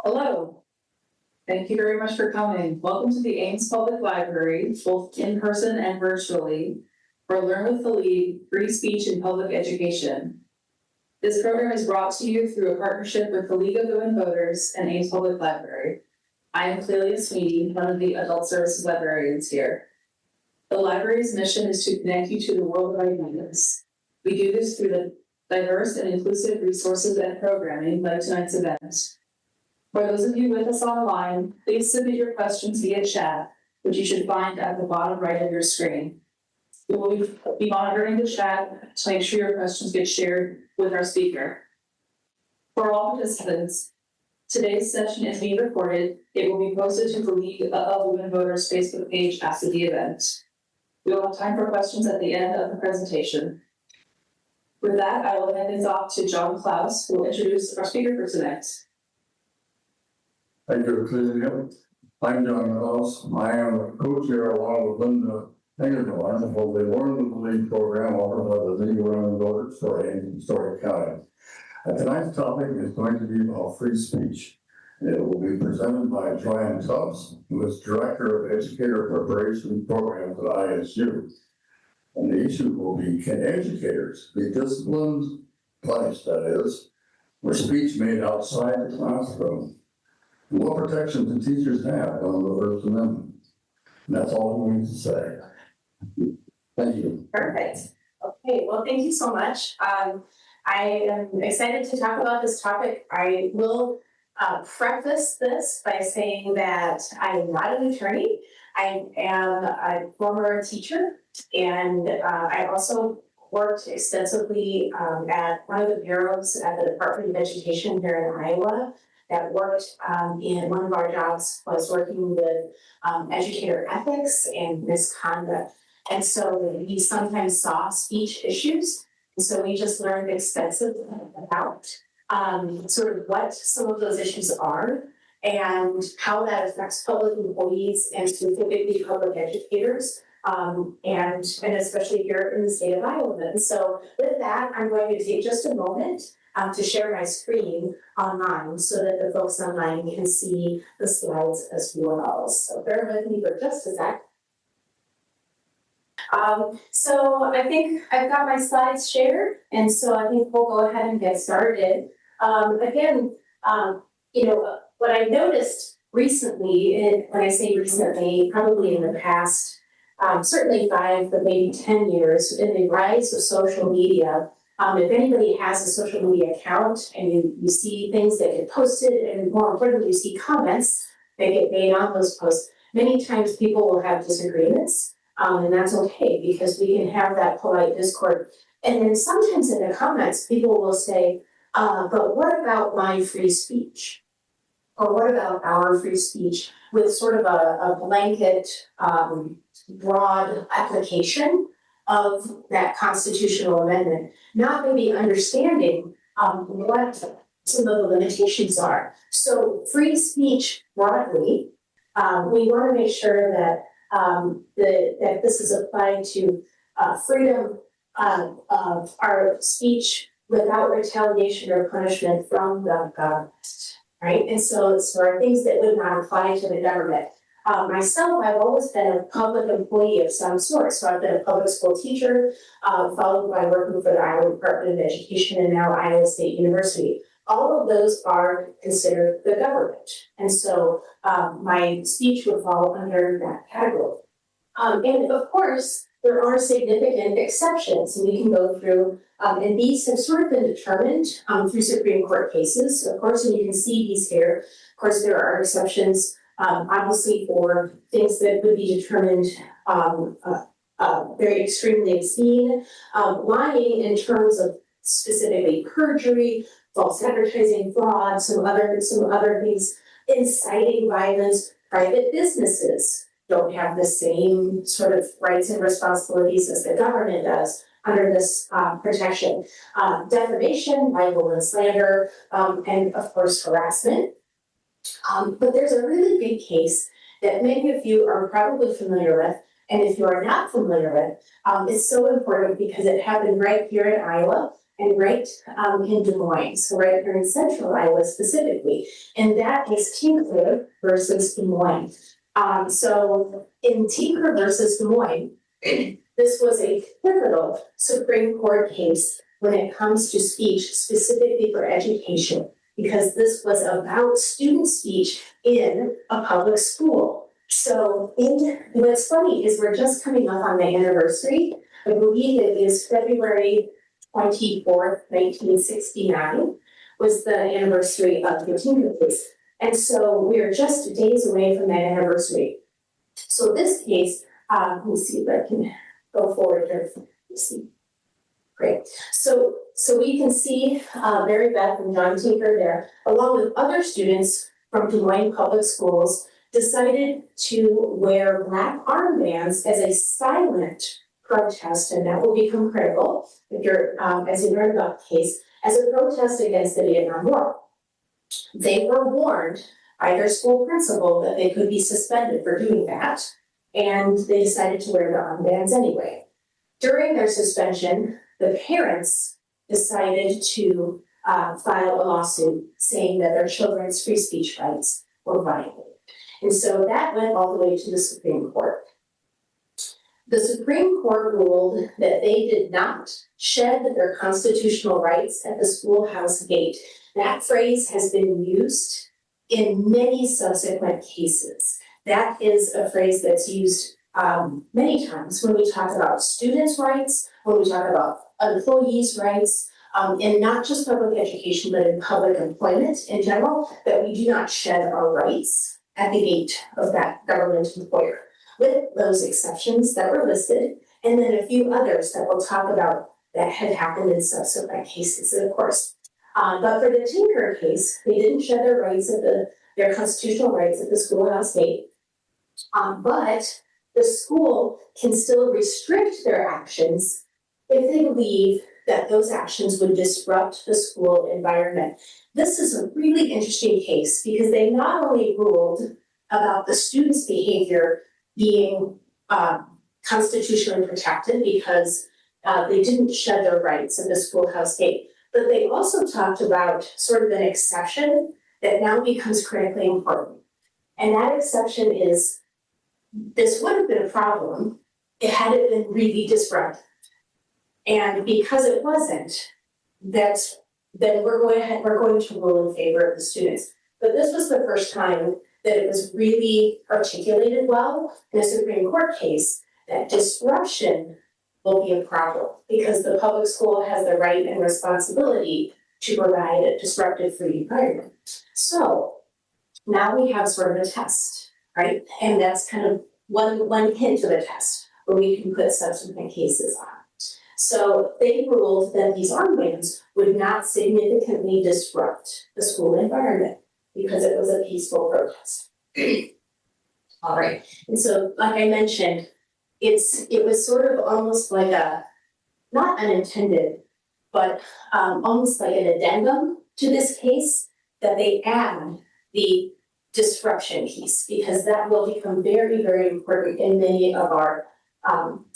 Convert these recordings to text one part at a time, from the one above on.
Hello. Thank you very much for coming. Welcome to the Ames Public Library, both in person and virtually, for Learn with the League, Free Speech in Public Education. This program is brought to you through a partnership with the League of Women Voters and Ames Public Library. I am Clelia Sweeney, one of the Adult Services librarians here. The library's mission is to connect you to the world of ideas. We do this through the diverse and inclusive resources and programming like tonight's event. For those of you with us online, please submit your questions via chat, which you should find at the bottom right of your screen. We will be monitoring the chat to make sure your questions get shared with our speaker. For all participants, today's session is being recorded. It will be posted to the League of Women Voters Facebook page after the event. We will have time for questions at the end of the presentation. With that, I will hand this off to John Klaus, who will introduce our speaker for tonight. Thank you, Clelia. I'm John Klaus. I am a co-chair along with Linda Engelhorn of the Learn with the League program offered by the League of Women Voters for Ames and Story County. Tonight's topic is going to be about free speech. It will be presented by Joanne Tubbs, who is Director of Educator Preparation Programs at ISU. And the issue will be, can educators be disciplined, punished that is, for speech made outside the classroom? And what protections do teachers have under the First Amendment? And that's all I'm going to say. Thank you. Perfect. Okay, well, thank you so much. I am excited to talk about this topic. I will preface this by saying that I am not an attorney. I am a former teacher, and I also worked extensively at one of the bureaus at the Department of Education here in Iowa that worked in one of our jobs was working with educator ethics and misconduct. And so we sometimes saw speech issues. And so we just learned extensively about sort of what some of those issues are and how that affects public employees and specifically public educators, and especially here in the state of Iowa. And so with that, I'm going to take just a moment to share my screen online so that the folks online can see the slides as well. So bear with me for just a sec. So I think I've got my slides shared, and so I think we'll go ahead and get started. What I noticed recently, and when I say recently, probably in the past, certainly 5, but maybe 10 years, in the rise of social media. If anybody has a social media account and you see things that get posted, and more importantly, you see comments that get made on those posts, many times people will have disagreements, and that's okay because we can have that polite discord. And then sometimes in the comments, people will say, but what about my free speech? Or what about our free speech, with sort of a blanket, broad application of that constitutional amendment, not maybe understanding what some of the limitations are. So free speech broadly, we want to make sure that that this is applied to freedom of our speech without retaliation or punishment from the government, right? And so it's for things that would not apply to the government. Myself, I've always been a public employee of some sort. So I've been a public school teacher, followed by working for the Iowa Department of Education and now Iowa State University. All of those are considered the government. And so my speech would fall under that category. And of course, there are significant exceptions, and we can go through, and these have sort of been determined through Supreme Court cases. So of course, and you can see these here. Of course, there are exceptions, obviously, for things that would be determined very extremely obscene, lying in terms of specifically perjury, false advertising, fraud, some other things, inciting violence. Private businesses don't have the same sort of rights and responsibilities as the government does under this protection. Defamation, libel and slander, and of course harassment. But there's a really big case that many of you are probably familiar with, and if you are not familiar with, it's so important because it happened right here in Iowa. and right in Des Moines, so right here in central Iowa specifically, and that is Tinker versus Des Moines. So in Tinker versus Des Moines, this was a pivotal Supreme Court case when it comes to speech specifically for education, because this was about student speech in a public school. So what's funny is we're just coming up on the anniversary. I believe it is February 24th, 1969 was the anniversary of the Tinker case. And so we are just days away from that anniversary. So this case, let me see if I can go forward here. Let's see. Great. So we can see Mary Beth and John Tinker there, along with other students from Des Moines Public Schools, decided to wear black armbands as a silent protest, and that will become critical if you're, as you learn about the case, as a protest against the Vietnam War. They were warned by their school principal that they could be suspended for doing that, and they decided to wear the armbands anyway. During their suspension, the parents decided to file a lawsuit saying that their children's free speech rights were violated. And so that went all the way to the Supreme Court. The Supreme Court ruled that they did not shed their constitutional rights at the schoolhouse gate. That phrase has been used in many subsequent cases. That is a phrase that's used many times when we talk about students' rights, when we talk about employees' rights, and not just public education, but in public employment in general, that we do not shed our rights at the gate of that government employer, with those exceptions that were listed, and then a few others that we'll talk about that had happened in subsequent cases, of course. But for the Tinker case, they didn't shed their rights at their constitutional rights at the schoolhouse gate, but the school can still restrict their actions if they believe that those actions would disrupt the school environment. This is a really interesting case because they not only ruled about the students' behavior being constitutionally protected because they didn't shed their rights at the schoolhouse gate, but they also talked about sort of an exception that now becomes critically important. And that exception is, this would have been a problem had it been really disruptive. And because it wasn't, then we're going to rule in favor of the students. But this was the first time that it was really articulated well in a Supreme Court case that disruption will be a problem because the public school has the right and responsibility to provide a disruptive-free environment. So now we have sort of a test, right? And that's kind of one hint of a test where we can put subsequent cases on. So they ruled that these armbands would not significantly disrupt the school environment because it was a peaceful protest. All right, and so like I mentioned, it was sort of almost like not unintended, but almost like an addendum to this case that they add the disruption piece because that will become very, very important in many of our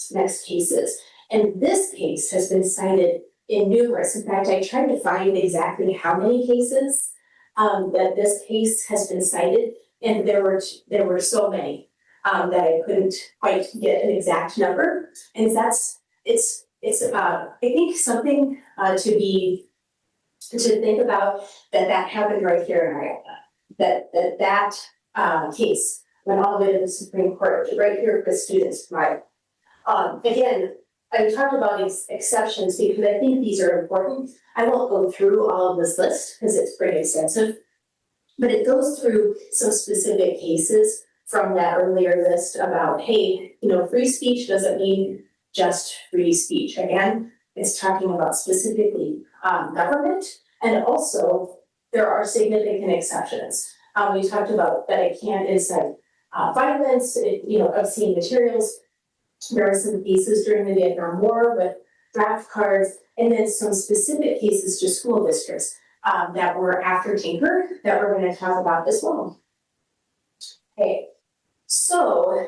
next cases. And this case has been cited in numerous. In fact, I tried to find exactly how many cases that this case has been cited, and there were so many that I couldn't quite get an exact number. And it's I think something to think about that happened right here in Iowa. That case went all the way to the Supreme Court, right here for students. Right. Again, I talked about exceptions because I think these are important. I won't go through all of this list because it's pretty extensive, but it goes through some specific cases from that earlier list about, hey, free speech doesn't mean just free speech. Again, it's talking about specifically government, and also there are significant exceptions. We talked about that it can't incite violence, obscene materials. There are some cases during the Vietnam War with draft cards, and then some specific cases to school districts that were after Tinker that we're going to talk about as well. Okay, so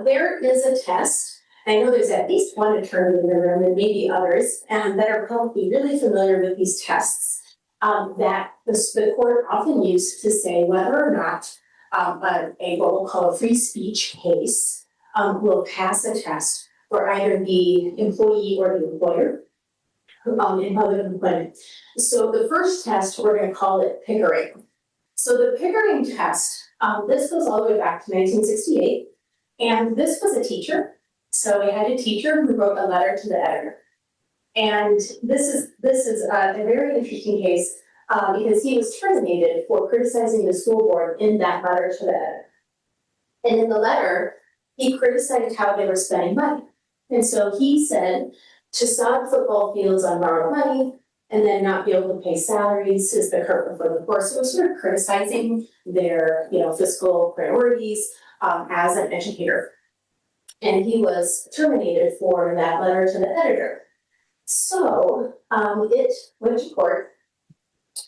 there is a test, I know there's at least one attorney in the room and maybe others that are probably really familiar with these tests that the court often used to say whether or not what we'll call a free speech case will pass a test for either the employee or the employer in public employment. So the first test, we're going to call it Pickering. So the Pickering test, this goes all the way back to 1968, and this was a teacher. So we had a teacher who wrote a letter to the editor. And this is a very interesting case because he was terminated for criticizing the school board in that letter to the editor. And in the letter, he criticized how they were spending money. And so he said to sod football fields on borrowed money and then not be able to pay salaries is the curve for the course. So it was sort of criticizing their, fiscal priorities as an educator. And he was terminated for that letter to the editor. So it went to court,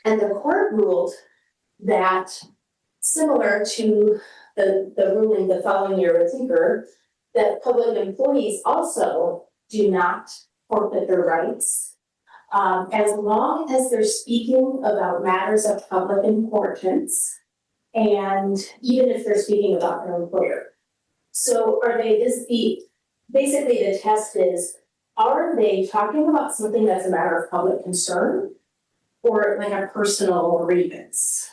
and the court ruled that, similar to the ruling the following year with Tinker, that public employees also do not forfeit their rights as long as they're speaking about matters of public importance, and even if they're speaking about their employer. So basically the test is, are they talking about something that's a matter of public concern or like a personal grievance?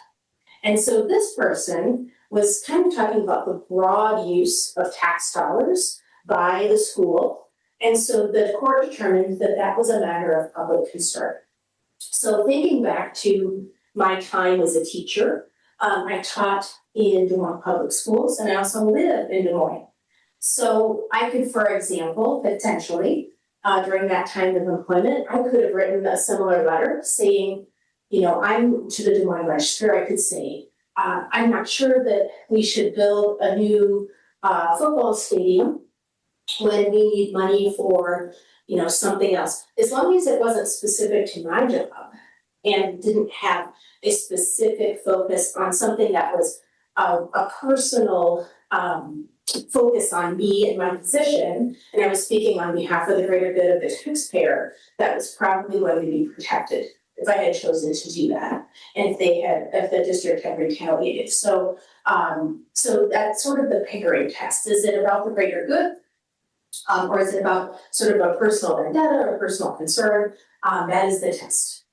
And so this person was kind of talking about the broad use of tax dollars by the school. And so the court determined that that was a matter of public concern. So thinking back to my time as a teacher, I taught in Des Moines Public Schools, and I also live in Des Moines. So I could, for example, potentially, during that time of employment, I could have written a similar letter saying, I'm to the Des Moines Register, I could say, I'm not sure that we should build a new football stadium when we need money for, something else. As long as it wasn't specific to my job and didn't have a specific focus on something that was a personal focus on me and my position, and I was speaking on behalf of the greater good of the taxpayer, that was probably going to be protected if I had chosen to do that, and if the district had retaliated. So that's sort of the Pickering test. Is it about the greater good? Or is it about sort of a personal vendetta or personal concern? That is the test.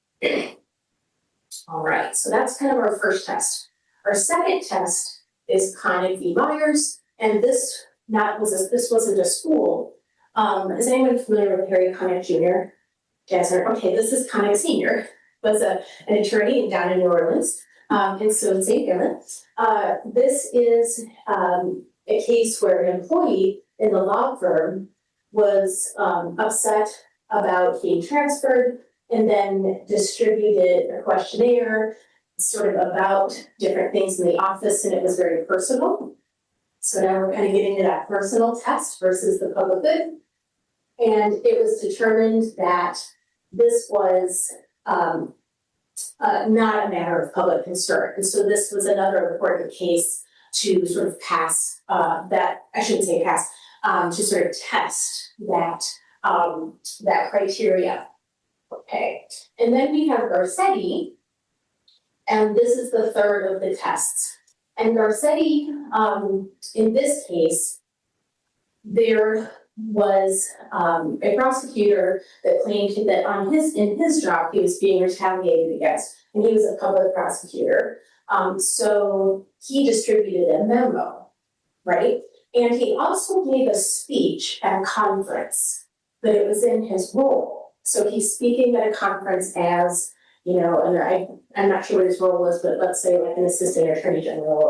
All right, so that's kind of our first test. Our second test is Connick v. Myers, and this wasn't a school. Is anyone familiar with Harry Connick Jr.? Okay, this is Connick Sr., was an attorney down in New Orleans, and so in St. Gallen. This is a case where an employee in the law firm was upset about being transferred and then distributed a questionnaire sort of about different things in the office, and it was very personal. So now we're kind of getting to that personal test versus the public good. And it was determined that this was not a matter of public concern. And so this was another important case to sort of pass to sort of test that criteria. Okay, and then we have Garcetti, and this is the third of the tests. And Garcetti, in this case, there was a prosecutor that claimed that in his job he was being retaliated against, and he was a public prosecutor. So he distributed a memo, right? And he also gave a speech at a conference, but it was in his role. So he's speaking at a conference as, and I'm not sure what his role was, but let's say like an assistant attorney general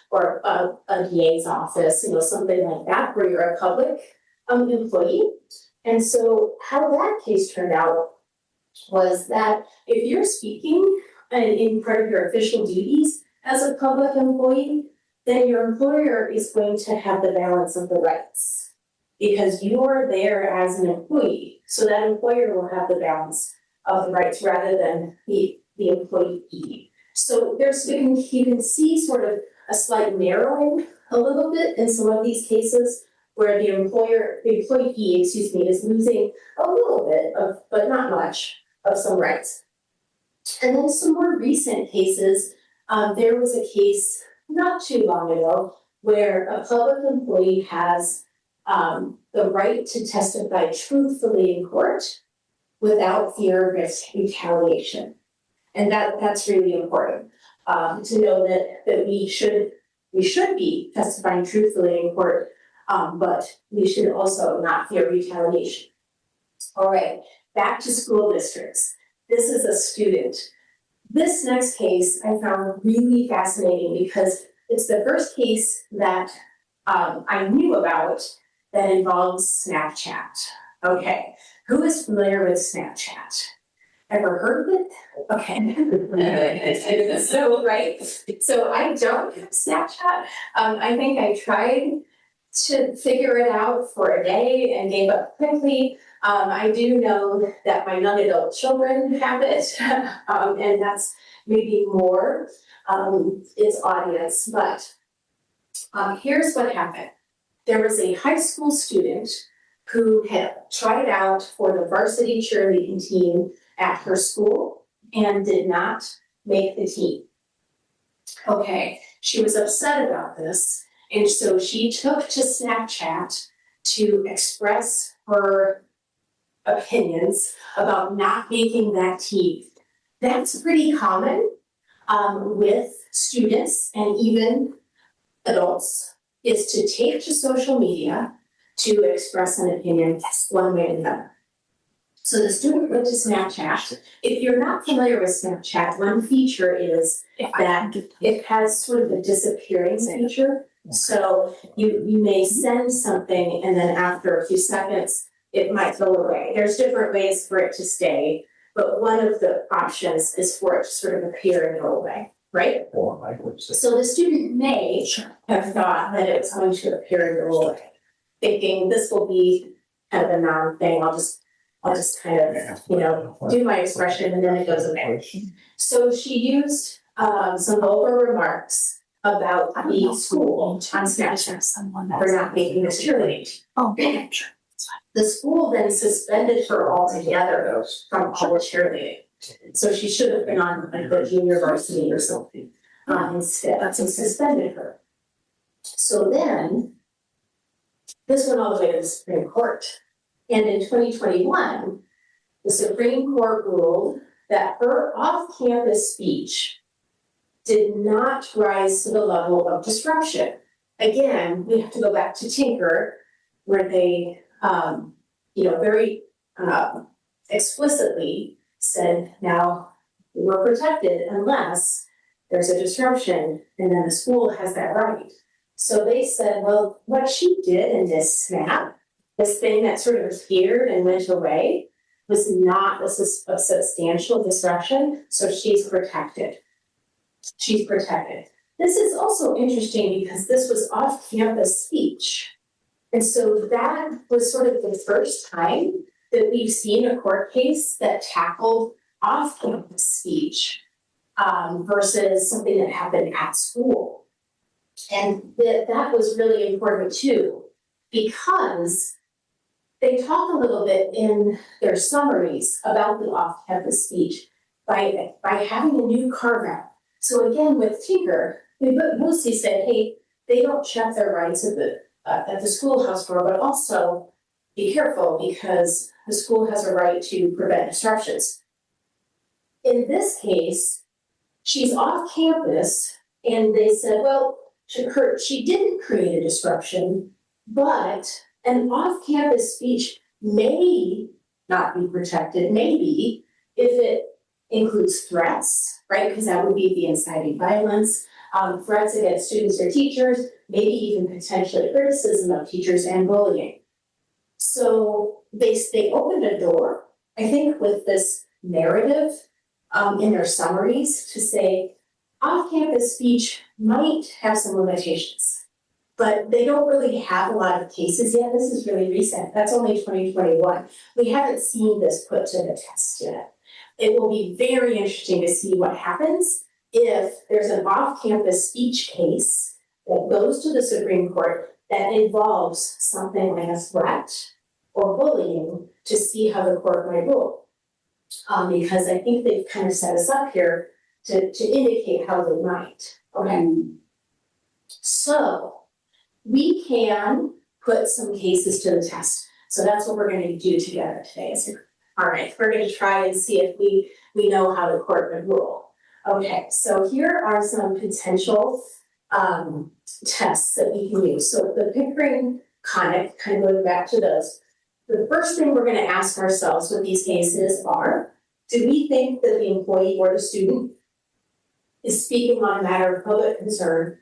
or a DA's office, something like that, where you're a public employee. And so how that case turned out was that if you're speaking in part of your official duties as a public employee, then your employer is going to have the balance of the rights because you are there as an employee. So that employer will have the balance of the rights rather than the employee. So you can see sort of a slight narrowing a little bit in some of these cases where the employee, is losing a little bit of, but not much, of some rights. And then some more recent cases, there was a case not too long ago where a public employee has the right to testify truthfully in court without fear of retaliation. And that's really important to know that we should be testifying truthfully in court, but we should also not fear retaliation. All right, back to school districts. This is a student. This next case I found really fascinating because it's the first case that I knew about that involves Snapchat. Okay, who is familiar with Snapchat? Ever heard of it? Okay. So, right, so I don't have Snapchat. I think I tried to figure it out for a day and gave up quickly. I do know that my young adult children have it, and that's maybe more its audience, but here's what happened. There was a high school student who had tried out for the varsity cheerleading team at her school and did not make the team. Okay, she was upset about this, and so she took to Snapchat to express her opinions about not making that team. That's pretty common with students and even adults, is to take to social media to express an opinion one way or the other. So the student went to Snapchat. If you're not familiar with Snapchat, one feature is that it has sort of a disappearing feature. So you may send something and then after a few seconds, it might go away. There's different ways for it to stay, but one of the options is for it to sort of appear and go away, right? So the student may have thought that it was going to appear and go away, thinking this will be kind of a non-thing. I'll just kind of, do my expression and then it goes away. So she used some vulgar remarks about the school on Snapchat for not making this cheerleading. Oh, The school then suspended her altogether from all cheerleading. So she should have been on like the junior varsity or something instead, so suspended her. So then, this went all the way to the Supreme Court. And in 2021, the Supreme Court ruled that her off-campus speech did not rise to the level of disruption. Again, we have to go back to Tinker, where they, very explicitly said, now we're protected unless there's a disruption, and then the school has that right. So they said, well, what she did in this snap, this thing that sort of appeared and went away, was not a substantial disruption, so she's protected. She's protected. This is also interesting because this was off-campus speech. And so that was sort of the first time that we've seen a court case that tackled off-campus speech versus something that happened at school. And that was really important too, because they talk a little bit in their summaries about the off-campus speech by having a new carve-out. So again, with Tinker, we mostly said, hey, they don't check their rights at the schoolhouse door, but also be careful because the school has a right to prevent disruptions. In this case, she's off campus and they said, well, she didn't create a disruption, but an off-campus speech may not be protected, maybe, if it includes threats, right? Because that would be the inciting violence, threats against students or teachers, maybe even potentially criticism of teachers and bullying. So they opened a door, I think, with this narrative in their summaries to say off-campus speech might have some limitations, but they don't really have a lot of cases yet. This is really recent. That's only 2021. We haven't seen this put to the test yet. It will be very interesting to see what happens if there's an off-campus speech case that goes to the Supreme Court that involves something like a threat or bullying to see how the court might rule. Because I think they've kind of set us up here to indicate how they might, okay? So we can put some cases to the test. So that's what we're gonna do together today. All right, we're gonna try and see if we know how the court would rule. Okay, so here are some potential tests that we can use. So the Pickering-Connick, kind of going back to those, the first thing we're gonna ask ourselves with these cases are, do we think that the employee or the student is speaking on a matter of public concern,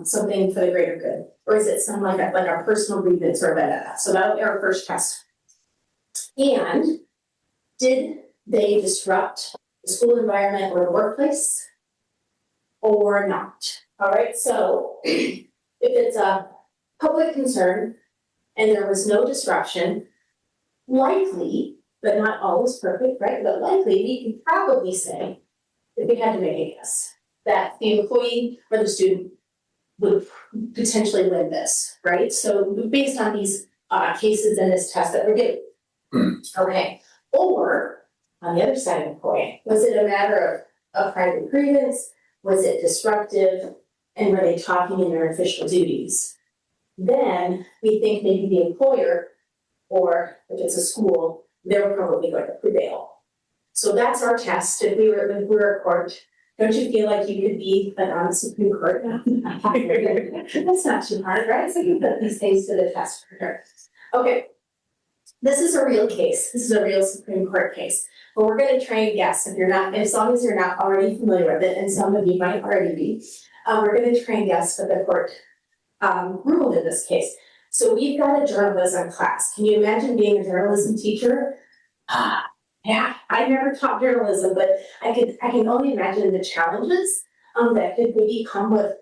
something for the greater good? Or is it something like a personal grievance or vendetta? So that'll be our first test. And did they disrupt the school environment or the workplace or not? All right, so if it's a public concern and there was no disruption, likely, but not always perfect, right? But likely, we could probably say, if we had to make a guess, that the employee or the student would potentially win this, right? So based on these cases in this test that we're getting. Okay, or on the other side of the coin, was it a matter of private grievance? Was it disruptive? And were they talking in their official duties? Then we think maybe the employer, or if it's a school, they're probably going to prevail. So that's our test. If we were a court, don't you feel like you could be on the Supreme Court now? That's not too hard, right? So you put these things to the test for her. Okay, this is a real case. This is a real Supreme Court case. But we're going to try and guess if you're not, as long as you're not already familiar with it, and some of you might already be. We're going to try and guess what the court ruled in this case. So we've got a journalism class. Can you imagine being a journalism teacher? Yeah, I never taught journalism, but I can only imagine the challenges that could maybe come with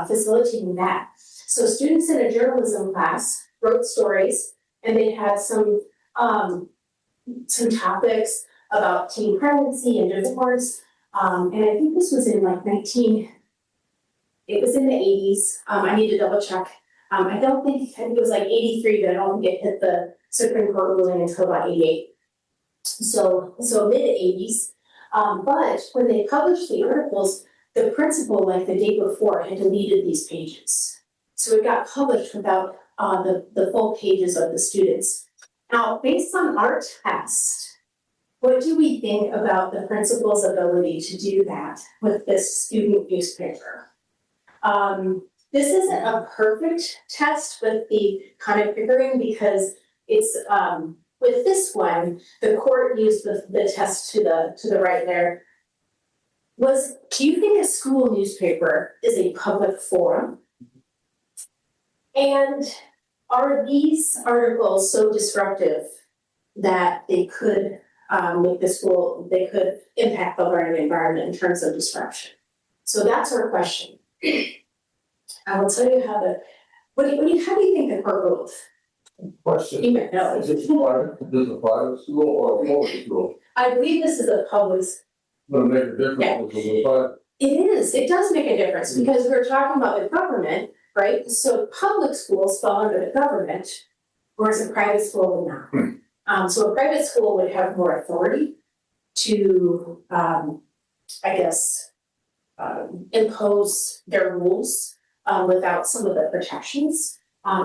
facilitating that. So students in a journalism class wrote stories, and they had some topics about teen pregnancy and divorce. And I think this was in like it was in the 80s. I need to double check. I think it was like 83, but I don't think it hit the Supreme Court ruling until about 88. So mid 80s. But when they published the articles, the principal, like the day before, had deleted these pages. So it got published without the full pages of the students. Now, based on our test, what do we think about the principal's ability to do that with this student newspaper? This isn't a perfect test with the Connick Pickering because it's with this one, the court used the test to the right there. Do you think a school newspaper is a public forum? And are these articles so disruptive that they could they could impact the learning environment in terms of disruption? So that's our question. I will tell you how how do you think the court ruled? Question. You might know. Is it private school or a public school? I believe this is a public. Does it make a difference if it's a private? It does make a difference because we're talking about the government, right? So public schools fall under the government, whereas a private school would not. So a private school would have more authority to, impose their rules without some of the protections.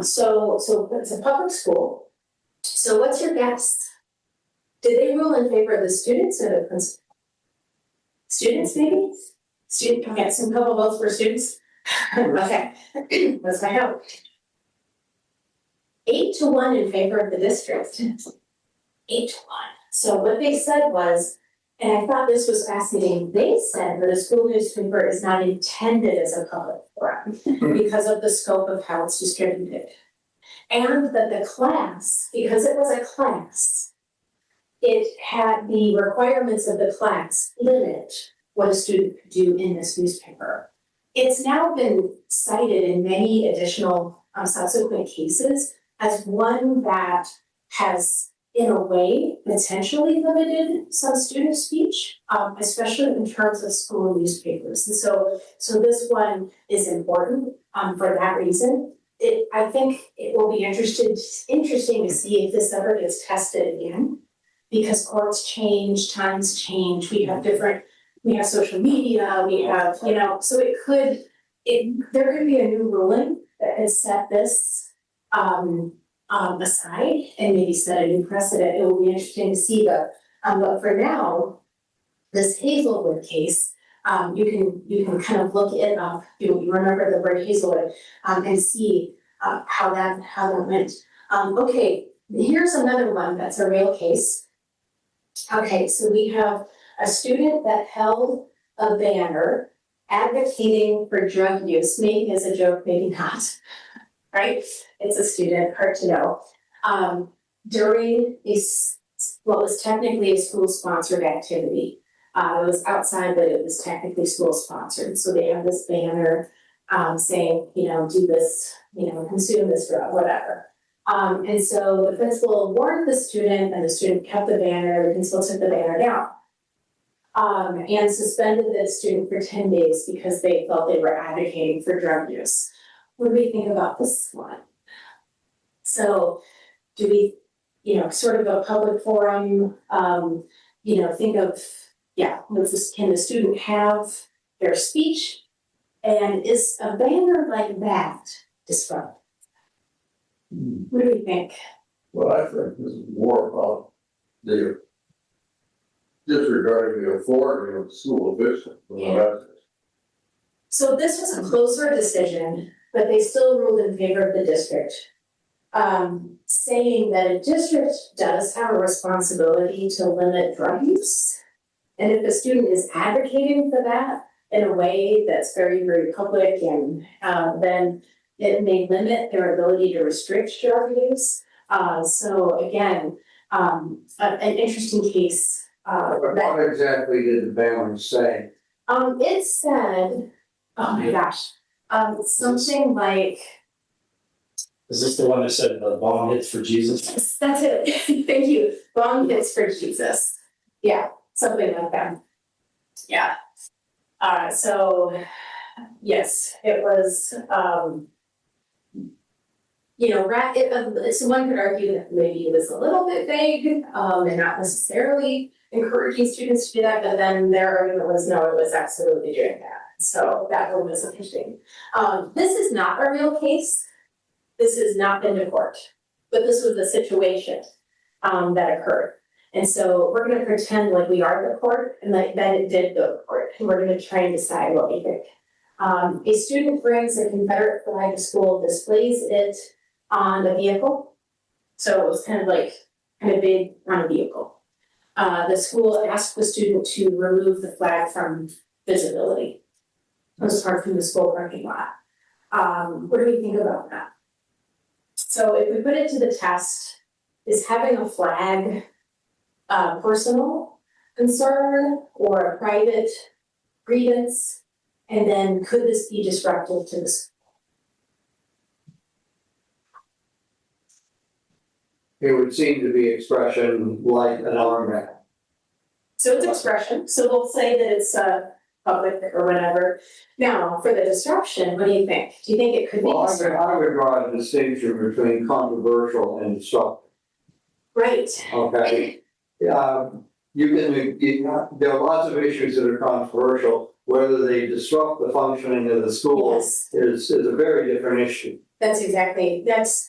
So it's a public school. So what's your guess? Did they rule in favor of the students or the principal? Students, maybe? Okay, some couple votes for students. Okay, let's find out. 8-1 in favor of the district. 8-1. So what they said was, and I thought this was fascinating, they said that a school newspaper is not intended as a public forum because of the scope of how it's distributed. And that the class, because it was a class, it had the requirements of the class limit what a student could do in this newspaper. It's now been cited in many additional subsequent cases as one that has, in a way, potentially limited some student speech, especially in terms of school newspapers. And so this one is important for that reason. I think it will be interesting to see if this ever gets tested again. Because courts change, times change, we have social media, we have, so there could be a new ruling that has set this aside and maybe set a new precedent. It will be interesting to see but for now, this Hazelwood case, you can kind of look it up, you remember the word Hazelwood, and see how that went. Okay, here's another one that's a real case. Okay, so we have a student that held a banner advocating for drug use, maybe as a joke, maybe not, right? It's a student, hard to know. During what was technically a school-sponsored activity. It was outside, but it was technically school-sponsored. So they have this banner saying, do this, consume this drug, whatever. And so the principal warned the student, and the student kept the banner, the principal took the banner down. And suspended the student for 10 days because they felt they were advocating for drug use. What do we think about this one? So do we, sort of a public forum, think of, can the student have their speech? And is a banner like that disruptive? What do we think? Well, I think this is more about the disregarding the authority of the school official. So this was a closer decision, but they still ruled in favor of the district. Saying that a district does have a responsibility to limit drug use. And if a student is advocating for that in a way that's very, very public, and then it may limit their ability to restrict drug use. So again, an interesting case. What exactly did the banner say? It said, oh my gosh, something like. Is this the one that said the bomb hits for Jesus? That's it. Thank you. Bomb hits for Jesus. Yeah, something like that. Yeah. So yes, it was. So one could argue that maybe it was a little bit vague, and not necessarily encouraging students to do that. But then their argument was no, it was absolutely doing that. So that one was interesting. This is not a real case. This has not been to court, but this was a situation that occurred. And so we're going to pretend like we are the court and that it did go to court. And we're going to try and decide what we think. A student brings a Confederate flag to school, displays it on a vehicle. So it was kind of big on a vehicle. The school asked the student to remove the flag from visibility. It was hard from the school parking lot. What do we think about that? So if we put it to the test, is having a flag a personal concern or a private grievance? And then could this be disruptive to the school? It would seem to be expression like an arm rack. So it's expression, so we'll say that it's public or whatever. Now, for the disruption, what do you think? Do you think it could be Well, disruptive? I would draw a distinction between controversial and disruptive. Right. Okay. There are lots of issues that are controversial. Whether they disrupt the functioning of the school Yes. is a very different issue.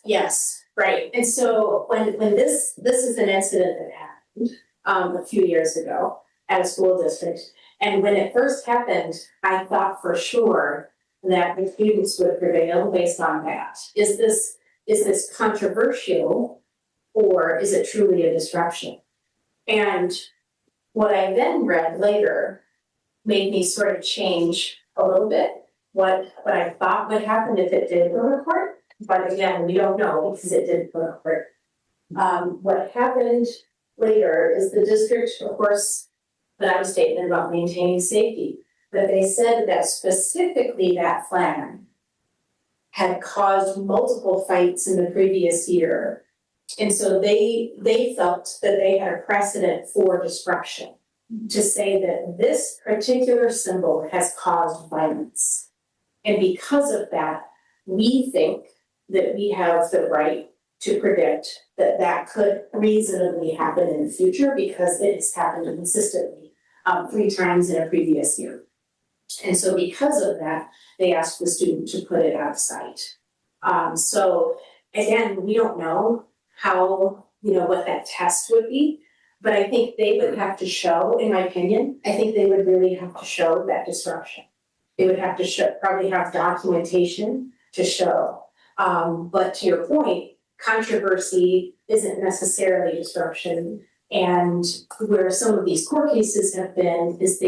Yes, right. And so when this is an incident that happened a few years ago at a school district. And when it first happened, I thought for sure that the students would prevail based on that. Is this controversial or is it truly a disruption? And what I then read later made me sort of change a little bit what I thought would happen if it did go to court. But again, we don't know because it didn't go to court. What happened later is the district, of course, put out a statement about maintaining safety. But they said that specifically that flag had caused multiple fights in the previous year. And so they felt that they had a precedent for disruption to say that this particular symbol has caused violence. And because of that, we think that we have the right to predict that that could reasonably happen in the future because it has happened consistently 3 times in a previous year. And so because of that, they asked the student to put it out of sight. So again, we don't know how, what that test would be, but I think they would have to show, in my opinion, I think they would really have to show that disruption. They would have to probably have documentation to show. But to your point, controversy isn't necessarily disruption. And where some of these court cases have been is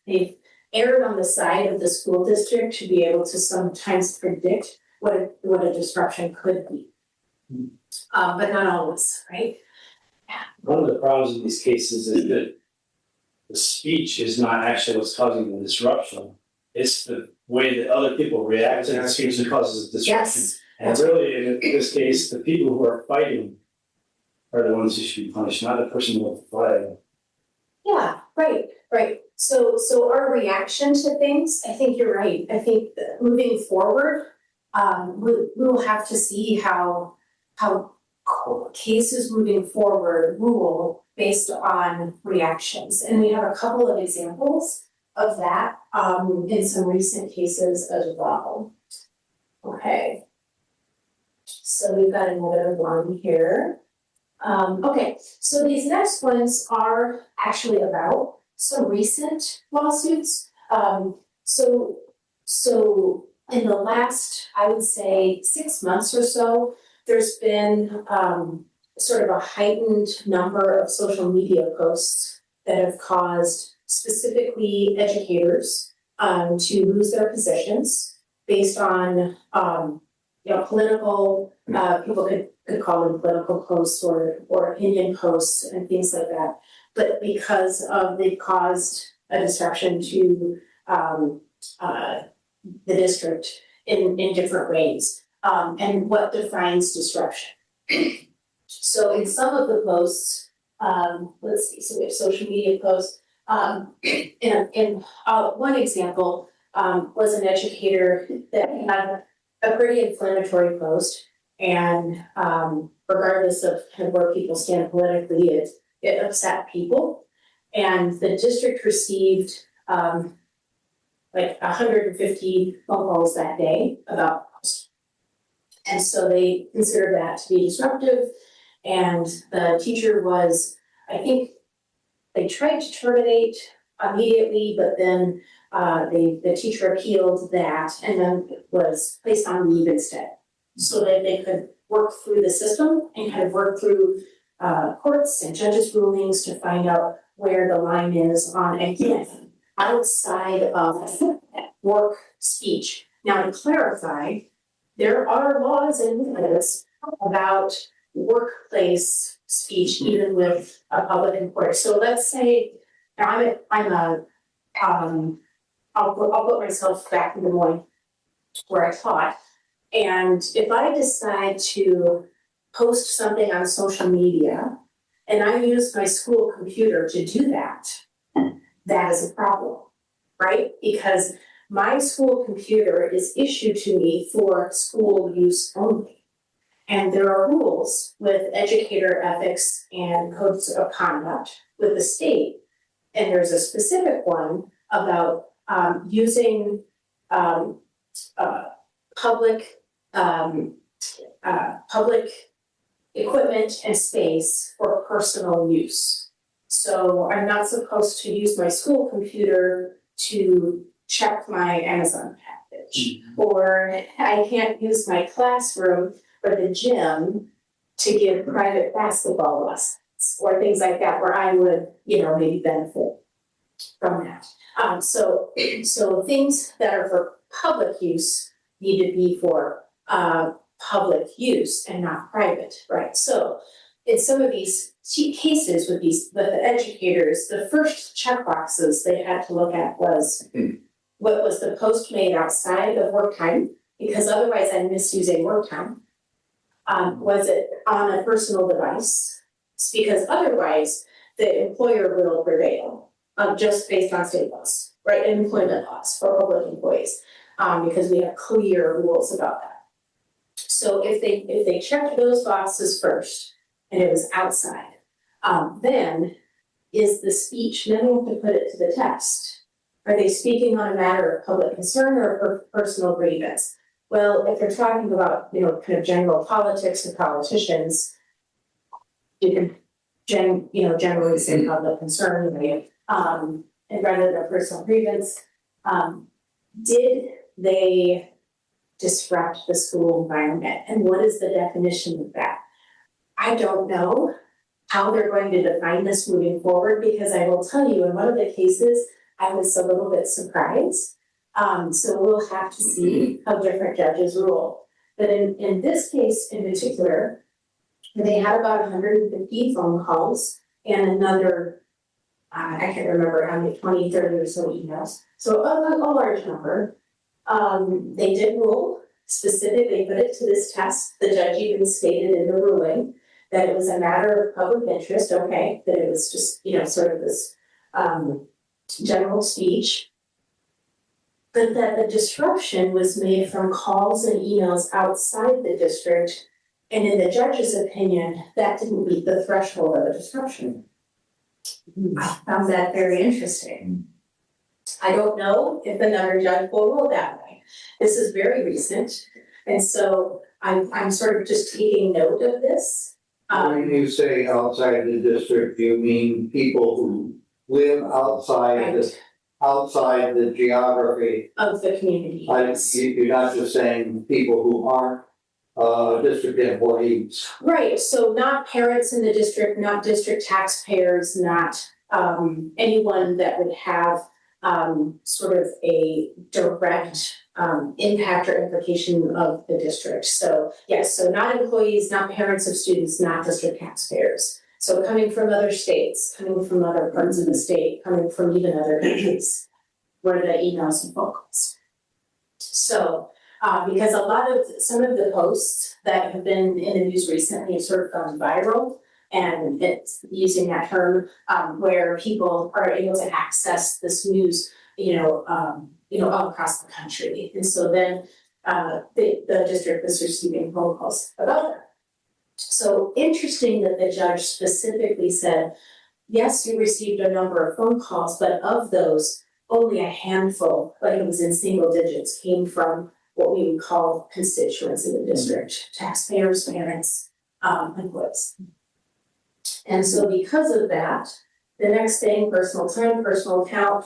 they've erred on the side of the school district to be able to sometimes predict what a disruption could be. But not always, right? One of the problems in these cases is that the speech is not actually what's causing the disruption. It's the way that other people react to the speech that causes the disruption. Yes. And really, in this case, the people who are fighting are the ones who should be punished, not the person with the flag. Yeah, right. So our reaction to things, I think you're right. I think that moving forward, we'll have to see how cases moving forward rule based on reactions. And we have a couple of examples of that in some recent cases as well. Okay. So we've got another one here. Okay, so these next ones are actually about some recent lawsuits. So in the last, I would say, 6 months or so, there's been sort of a heightened number of social media posts that have caused specifically educators to lose their positions based on political, people could call them political posts or opinion posts and things like that. But because they've caused a disruption to the district in different ways. And what defines disruption? So in some of the posts, let's see, so we have social media posts. In one example was an educator that had a pretty inflammatory post, and regardless of kind of where people stand politically, it upset people. And the district received like 150 phone calls that day about post. And so they considered that to be disruptive. And the teacher was, I think they tried to terminate immediately, but then the teacher appealed that and then was placed on leave instead, so that they could work through the system and kind of work through courts and judges' rulings to find out where the line is on, again, outside of work speech. Now, to clarify, there are laws in this about workplace speech, even with a public employer. So let's say I'll put myself back in Des Moines where I taught. And if I decide to post something on social media and I use my school computer to do that, that is a problem, right? Because my school computer is issued to me for school use only. And there are rules with educator ethics and codes of conduct with the state. And there's a specific one about using public equipment and space for personal use. So I'm not supposed to use my school computer to check my Amazon package, or I can't use my classroom or the gym to give private basketball lessons or things like that, where I would, maybe benefit from that. So things that are for public use need to be for public use and not private, right? So in some of these cases with the educators, the first checkboxes they had to look at was what was the post made outside of work time, because otherwise I'm misusing work time. Was it on a personal device? Because otherwise the employer will prevail just based on state laws, right? And employment laws for public employees, because we have clear rules about that. So if they checked those boxes first and it was outside, then is the speech, then we have to put it to the test. Are they speaking on a matter of public concern or personal grievance? Well, if they're talking about, kind of general politics or politicians, you can generally say public concern, right? And rather than personal grievance, did they disrupt the school environment? And what is the definition of that? I don't know how they're going to define this moving forward, because I will tell you, in one of the cases, I was a little bit surprised. So we'll have to see how different judges rule. But in this case in particular, they had about 150 phone calls and another, I can't remember how many, 20, 30 or so emails. So a large number. They did rule specifically, put it to this test. The judge even stated in the ruling that it was a matter of public interest, okay, that it was just, sort of this general speech. But that the disruption was made from calls and emails outside the district. And in the judge's opinion, that didn't meet the threshold of a disruption. I found that very interesting. I don't know if another judge will rule that way. This is very recent. And so I'm sort of just taking note of this. When you say outside the district, you mean people who live outside the geography. Of the community. You're not just saying people who aren't district employees. Right, so not parents in the district, not district taxpayers, not anyone that would have sort of a direct impact or implication of the district. So yes, so not employees, not parents of students, not district taxpayers. So coming from other states, coming from other parts of the state, coming from even other countries, were the emails and phone calls. So because some of the posts that have been in the news recently have sort of gone viral, and it's using that term where people are able to access this news, all across the country. And so then the district was receiving phone calls about that. So interesting that the judge specifically said, yes, you received a number of phone calls, but of those, only a handful, like it was in single digits, came from what we would call constituents in the district, taxpayers, parents, employees. And so because of that, the next thing, personal time, personal account,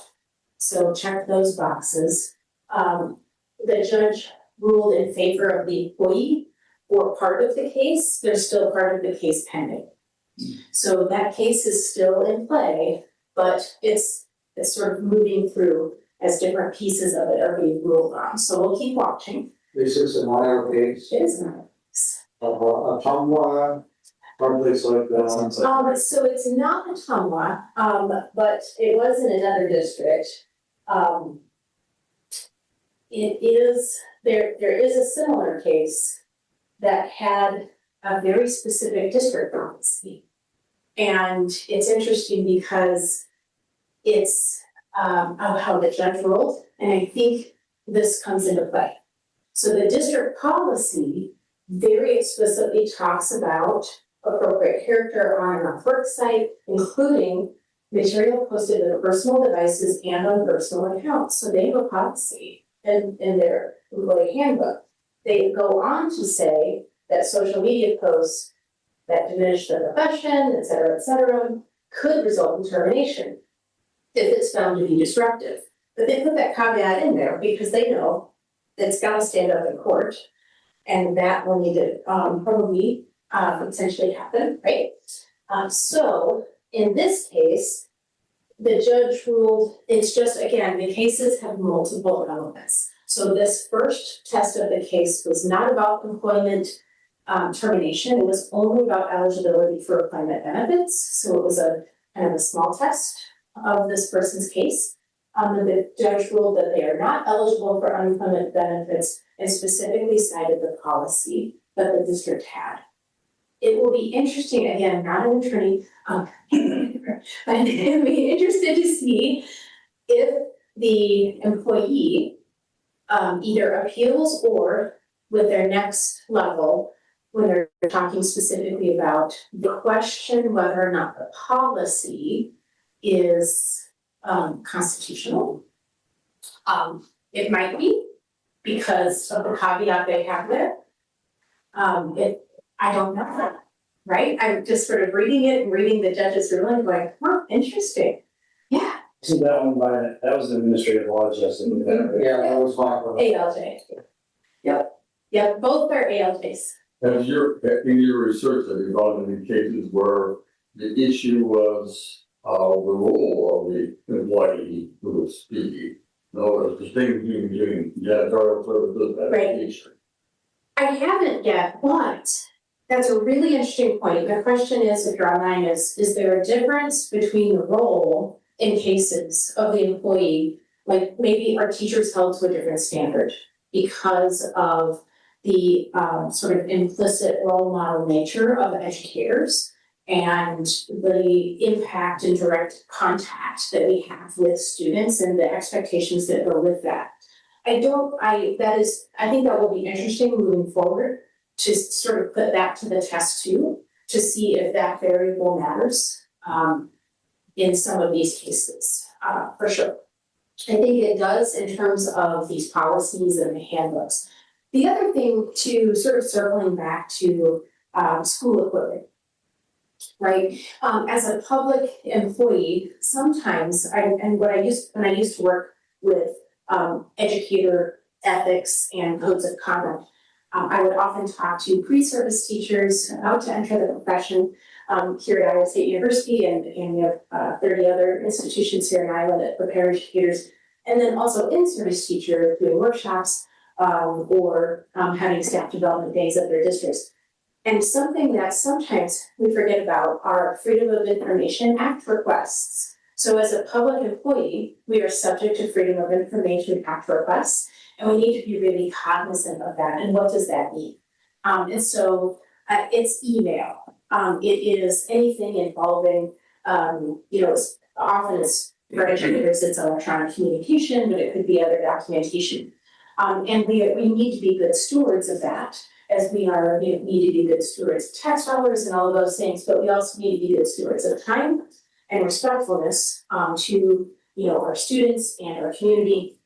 so check those boxes. The judge ruled in favor of the employee or part of the case. There's still part of the case pending. So that case is still in play, but it's sort of moving through as different pieces of it are being ruled on. So we'll keep watching. This is an IR case It is not. of a Tumwa, someplace like that. So it's not Ottumwa, but it was in another district. It is, there is a similar case that had a very specific district policy. And it's interesting because it's of how the judge ruled, and I think this comes into play. So the district policy very explicitly talks about appropriate character on a work site, including material posted to personal devices and on personal accounts. So they have a policy in their employee handbook. They go on to say that social media posts that diminish the profession, et cetera, could result in termination if it's found to be disruptive. But they put that caveat in there because they know that it's got to stand up in court, and that will need to probably potentially happen, right? So in this case, the judge ruled, it's just, again, the cases have multiple elements. So this first test of the case was not about employment termination. It was only about eligibility for employment benefits. So it was a kind of a small test of this person's case. And the judge ruled that they are not eligible for unemployment benefits and specifically cited the policy that the district had. It will be interesting, again, not an attorney, but it'll be interested to see if the employee either appeals or with their next level, when they're talking specifically about the question whether or not the policy is constitutional. It might be because of the caveat they have there. I don't know, right? I'm just sort of reading it and reading the judge's ruling, going, huh, interesting. Yeah, Isn't that one by, that was the administrative law judge that did that, right? Yeah, that was my question. ALJ. Yep, both are ALJs. In your research, have you found any cases where the issue was, the role of the employee who was speaking? No, it's distinguishing between janitorial services and Right. education. I haven't yet, but that's a really interesting point. The question is, if you're online, is there a difference between the role in cases of the employee? Like maybe are teachers held to a different standard because of the sort of implicit role model nature of educators and the impact and direct contact that we have with students and the expectations that go with that. I think that will be interesting moving forward to sort of put that to the test too, to see if that variable matters in some of these cases, for sure. I think it does in terms of these policies and the handbooks. The other thing to sort of circling back to school equipment, right? As a public employee, sometimes when I used to work with educator ethics and codes of conduct, I would often talk to pre-service teachers about to enter the profession here at Iowa State University, and we have 30 other institutions here in Iowa that prepare educators, and then also in-service teachers doing workshops or having staff development days at their districts. And something that sometimes we forget about are Freedom of Information Act requests. So as a public employee, we are subject to Freedom of Information Act requests, and we need to be really cognizant of that. And what does that mean? And so it's email. It is anything involving, often it's for educators, it's electronic communication, but it could be other documentation. And we need to be good stewards of that, as we need to be good stewards of tax dollars and all of those things, but we also need to be good stewards of time and respectfulness to our students and our community,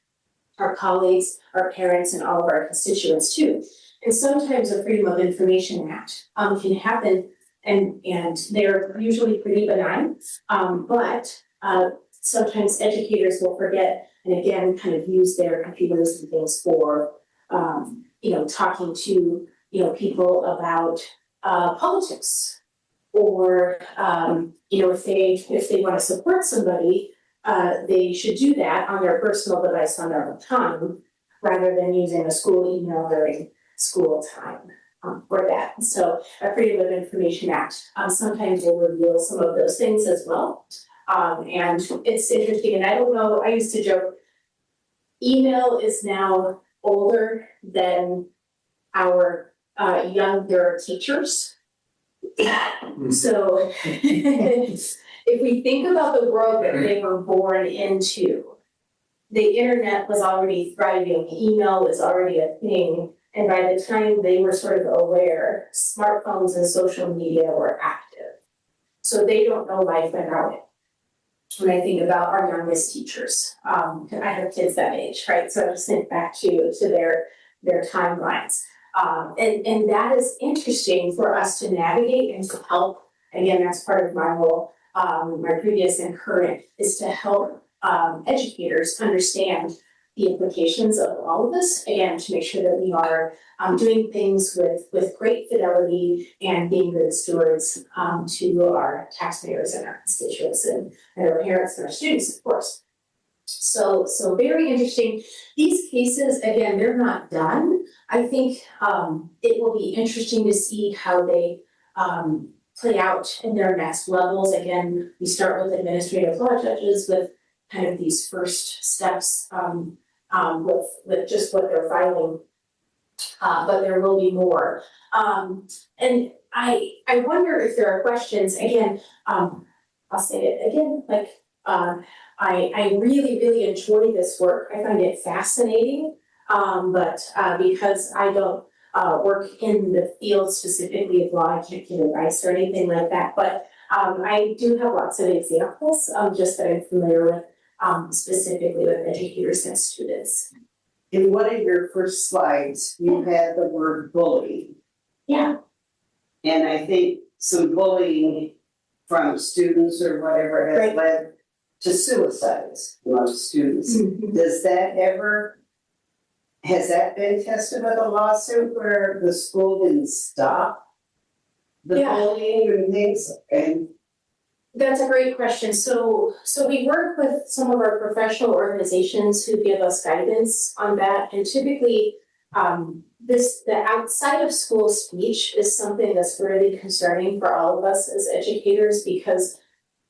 our colleagues, our parents, and all of our constituents too. And sometimes a Freedom of Information Act can happen, and they're usually pretty benign, but sometimes educators will forget and again kind of use their computers and things for talking to people about politics, or if they want to support somebody, they should do that on their personal device on their own time, rather than using a school email during school time for that. So a Freedom of Information Act sometimes will reveal some of those things as well. And it's interesting, and I don't know, I used to joke, email is now older than our younger teachers. So if we think about the world that they were born into, the internet was already thriving, email was already a thing, and by the time they were sort of aware, smartphones and social media were active. So they don't know life without it. When I think about our youngest teachers, I have kids that age, right? So I just think back to their timelines. And that is interesting for us to navigate and to help. Again, that's part of my role, my previous and current, is to help educators understand the implications of all of this, again, to make sure that we are doing things with great fidelity and being good stewards to our taxpayers and our constituents and our parents and our students, of course. So very interesting. These cases, again, they're not done. I think it will be interesting to see how they play out in their next levels. Again, we start with administrative law judges with kind of these first steps with just what they're filing, but there will be more. And I wonder if there are questions. Again, I'll say it again, like I really, really enjoy this work. I find it fascinating, but because I don't work in the field specifically of law. I can't give advice or anything like that, but I do have lots of examples, just that I'm familiar with, specifically with educators and students. In one of your first slides, you had the word bully. Yeah. And I think some bullying from students or whatever has Right. led to suicides among students. Does that ever, has that been tested with a lawsuit where the school didn't stop the Yeah. bullying and things? And That's a great question. So we work with some of our professional organizations who give us guidance on that. And typically, the outside of school speech is something that's really concerning for all of us as educators because,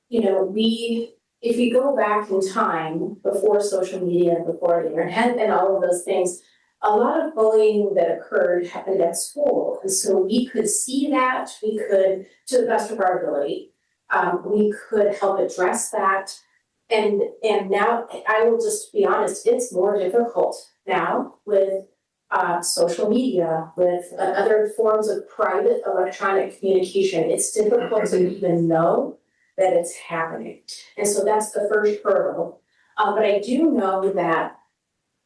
if you go back in time before social media and before the internet and all of those things, a lot of bullying that occurred happened at school. And so we could see that, we could, to the best of our ability, we could help address that. And now, I will just be honest, it's more difficult now with social media, with other forms of private electronic communication. It's difficult to even know that it's happening. And so that's the first hurdle. But I do know that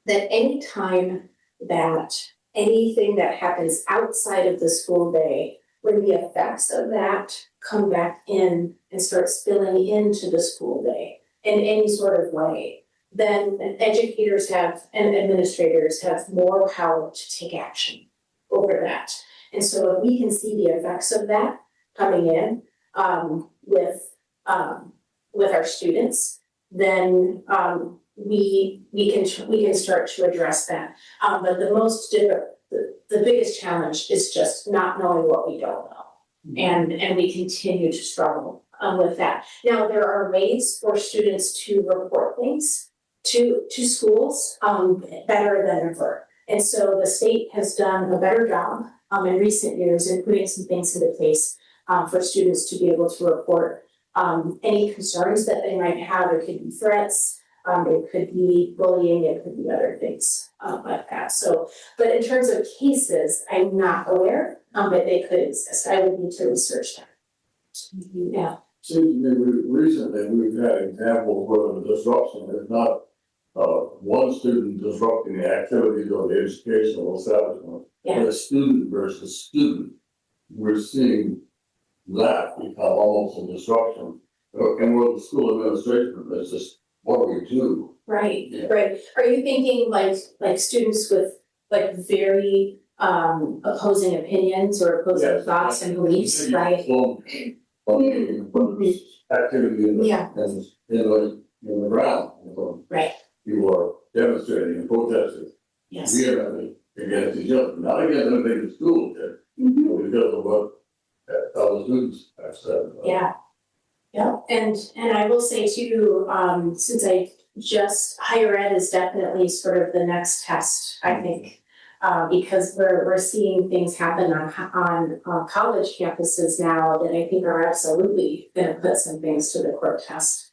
any time that anything that happens outside of the school day, when the effects of that come back in and start spilling into the school day in any sort of way, then educators and administrators have more power to take action over that. And so if we can see the effects of that coming in with our students, then we can start to address that. But the biggest challenge is just not knowing what we don't know. And we continue to struggle with that. Now, there are ways for students to report things to schools better than ever. And so the state has done a better job in recent years in putting some things into place for students to be able to report any concerns that they might have. It could be threats, it could be bullying, it could be other things like that. So, but in terms of cases, I'm not aware, but they could exist. I would need to research that. Yeah. Seems to me recently we've had examples where the disruption is not one student disrupting the activities of the educational establishment, Yeah. but a student versus student. We're seeing that become almost a disruption. And where the school administration is just what do we do? Right, Yeah. right. Are you thinking like students with like very opposing opinions or opposing Yes. thoughts and beliefs, right? Activity in the, Yeah. in the ground. Right. You are demonstrating and protesting Yes. vehemently against each other, not against anything the school did, Mhm. but because of what other students have said. Yeah. Yeah, and I will say too, since higher ed is definitely sort of the next test, I think. Because we're seeing things happen on college campuses now that I think are absolutely gonna put some things to the court test.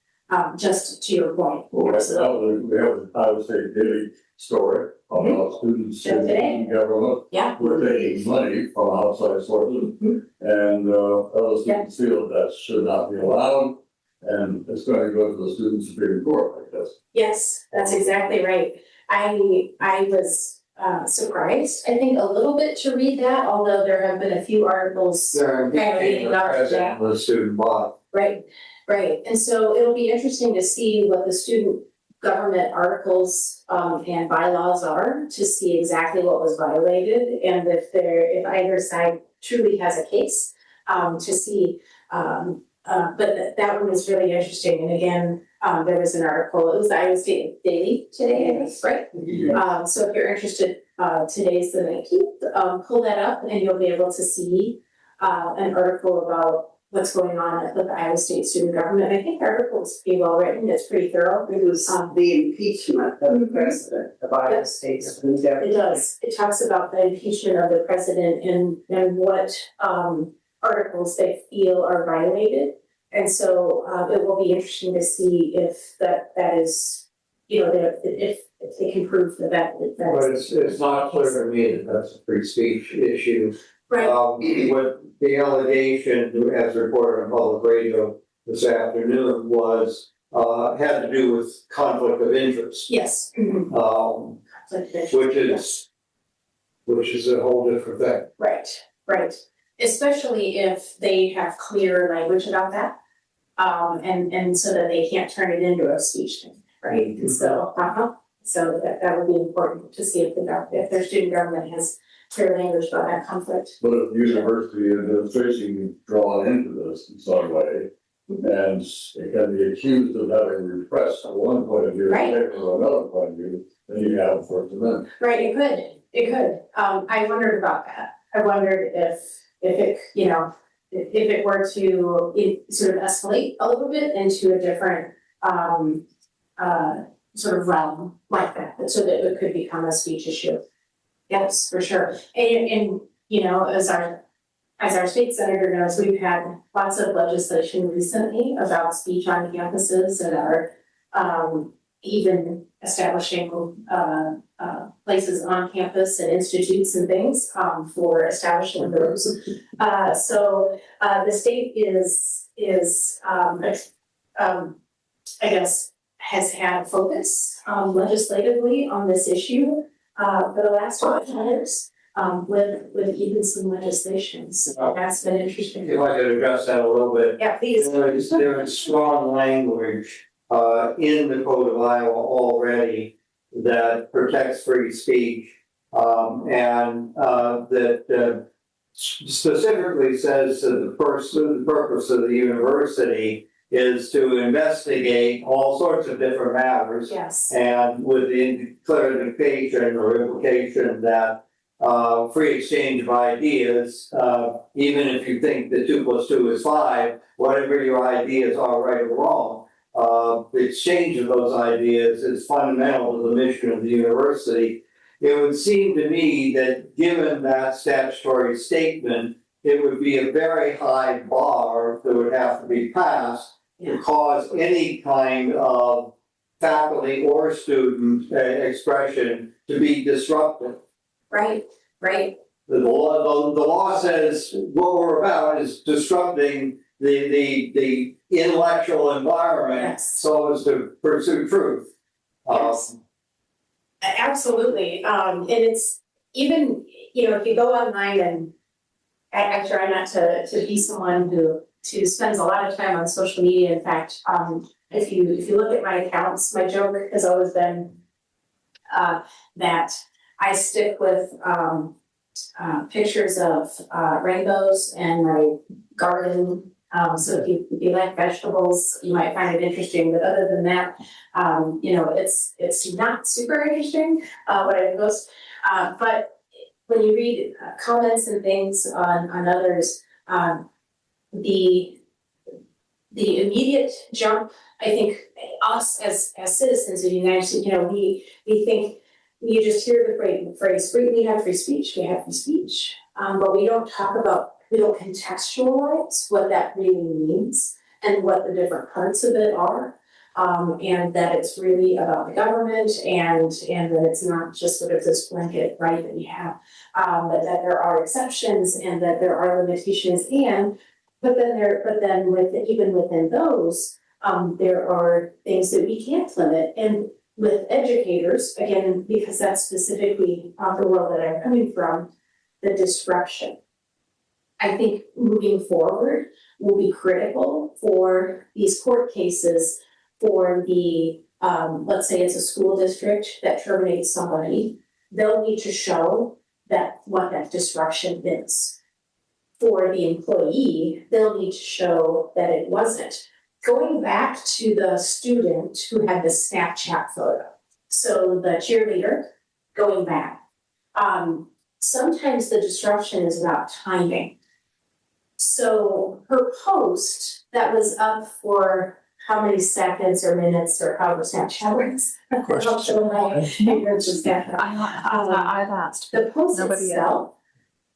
Just to your point. Well, we have the Iowa State Daily story about students Today. in government. Yeah. We're taking money from outside sources, Mhm. and other students feel that should not be allowed, and it's going to go to the student Supreme Court, I guess. Yes, that's exactly right. I was surprised, I think, a little bit to read that, although there have been a few articles. They're Right, the yeah. president of the student body. Right, and so it'll be interesting to see what the student government articles and bylaws are, to see exactly what was violated, and if either side truly has a case, to see. But that one was really interesting, and again, there was an article, it was the Iowa State Daily today, I think, right? So if you're interested, today's the 19th, pull that up and you'll be able to see an article about what's going on with the Iowa State student government. I think the article is pretty well written, it's pretty thorough. it was the impeachment of the Mhm. president of Iowa State. It does, it talks about the impeachment of the president and what articles they feel are violated. And so it will be interesting to see if that is that if they can prove that But it's not clear to me that that's a free speech issue. right, What the allegation, as reported on public radio this afternoon, was, had to do with conflict of interest. yes. Which is a whole different thing. Right, especially if they have clear language about that. And so that they can't turn it into a speech thing, right? And so, so that would be important to see if their student government has clear language about that conflict. But if university administration drawn into this in some way, and it can be accused of having repressed on one point of view, Right. or another point of view, then you have First Amendment. Right, it could. I wondered about that. I wondered if it, if it were to sort of escalate a little bit into a different, sort of realm like that, so that it could become a speech issue. Yes, for sure. And as our state senator knows, we've had lots of legislation recently about speech on campuses that are, even establishing, places on campus and institutes and things, for establishing those. So the state is, I guess, has had focus, legislatively on this issue, for the last 5 years, with even some legislation, so that's been interesting. If I could address that a little bit. Yeah, please. There is strong language in the Code of Iowa already that protects free speech, and that specifically says that the purpose of the university is to investigate all sorts of different matters, Yes, and with the clarification or implication that free exchange of ideas, even if you think that 2 + 2 is 5, whatever your ideas are, right or wrong, the exchange of those ideas is fundamental to the mission of the university. It would seem to me that given that statutory statement, it would be a very high bar that would have to be passed to cause any kind of faculty or student expression to be disrupted. right. The law says what we're about is disrupting the intellectual environment Yes. so as to pursue truth. Yes. Absolutely, and it's even, if you go online, and I try not to be someone who spends a lot of time on social media. In fact, if you look at my accounts, my joke has always been that I stick with pictures of rainbows and my garden. So if you like vegetables, you might find it interesting, but other than that, it's not super interesting, what I post. But when you read comments and things on others, the immediate jump, I think, us as citizens of the United States, we think, you just hear the phrase, we have free speech, but we don't contextualize what that really means and what the different parts of it are. And that it's really about the government, and that it's not just sort of this blanket right that we have, but that there are exceptions and that there are limitations, but then even within those, there are things that we can't limit. And with educators, again, because that's specifically the world that I'm coming from, the disruption, I think moving forward will be critical for these court cases for the, let's say it's a school district that terminates somebody. They'll need to show what that disruption is. For the employee, they'll need to show that it wasn't. Going back to the student who had the Snapchat photo, so the cheerleader, going back, sometimes the disruption is about timing. So her post that was up for how many seconds or minutes or however Snapchat works. I've asked. The post Nobody itself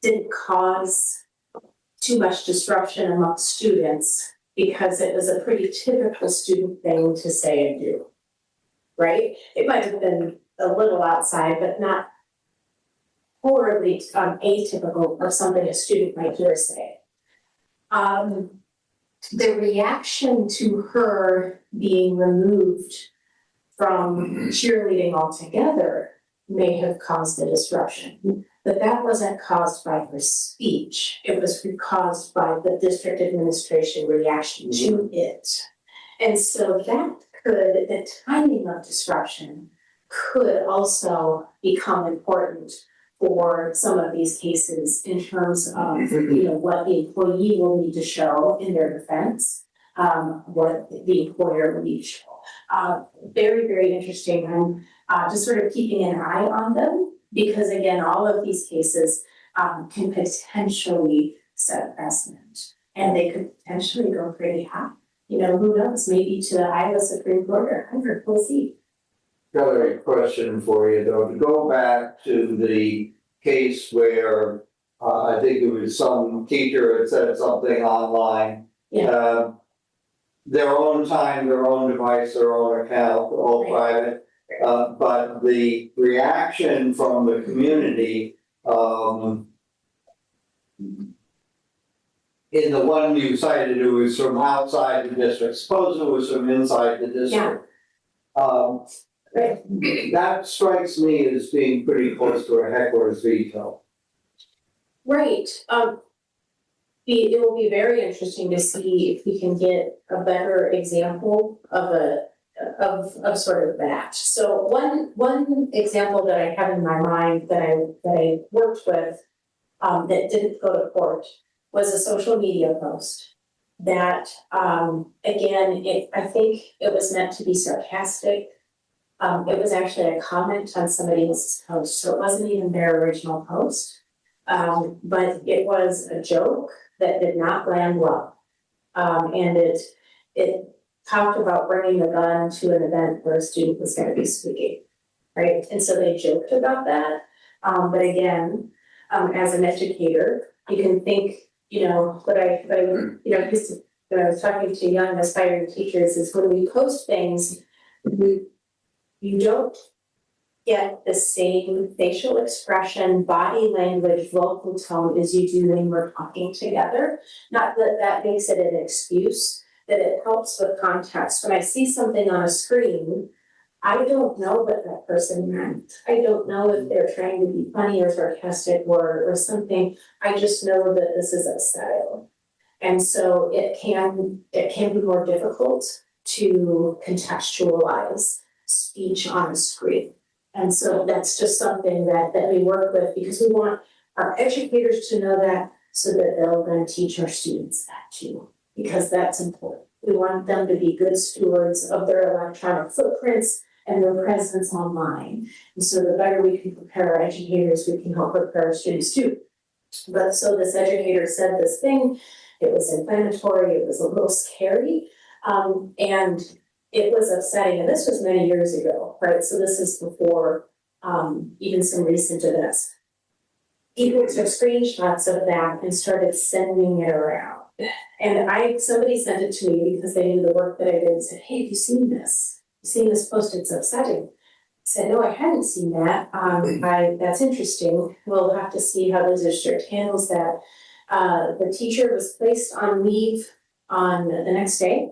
didn't cause too much disruption amongst students because it was a pretty typical student thing to say and do. right? It might have been a little outside, but not horribly atypical of something a student might hear say. The reaction to her being removed from cheerleading altogether may have caused a disruption. But that wasn't caused by her speech. It was caused by the district administration reaction to it. And so that could, the timing of disruption could also become important for some of these cases in terms of, what the employee will need to show in their defense, what the employer will need to show. Very, very interesting. I'm just sort of keeping an eye on them because again, all of these cases can potentially set a precedent and they could potentially go pretty high. Who knows, maybe to the Iowa Supreme Court or Harvard, we'll see. Got a question for you though, to go back to the case where I think it was some teacher had said something online. Yeah. Their own time, their own device, their own account, all private. But the reaction from the community, in the one you cited, it was from outside the district, suppose it was from inside the district. That strikes me as being pretty close to a heckler's veto. Right. It will be very interesting to see if we can get a better example of sort of that. So one example that I have in my mind that I worked with that didn't go to court was a social media post that again, I think it was meant to be sarcastic. It was actually a comment on somebody else's post, so it wasn't even their original post. But it was a joke that did not land well. And it talked about bringing a gun to an event where a student was going to be speaking, right? And so they joked about that. But again, as an educator, you can think, what I used to, when I was talking to young aspiring teachers is when we post things, you don't get the same facial expression, body language, vocal tone as you do when we're talking together. Not that that makes it an excuse, that it helps with context. When I see something on a screen, I don't know what that person meant. I don't know if they're trying to be funny or sarcastic or something. I just know that this is a style. And so it can be more difficult to contextualize speech on a screen. And so that's just something that we work with because we want our educators to know that so that they'll then teach our students that too, because that's important. We want them to be good stewards of their electronic footprints and their presence online. And so the better we can prepare our educators, we can help prepare our students too. But so this educator said this thing, it was inflammatory, it was a little scary, and it was upsetting, and this was many years ago, right? So this is before even some recent events. People took screenshots of that and started sending it around. And somebody sent it to me because they knew the work that I did and said, hey, have you seen this? You seen this post? It's upsetting. I said, no, I hadn't seen that. That's interesting. We'll have to see how the district handles that. The teacher was placed on leave on the next day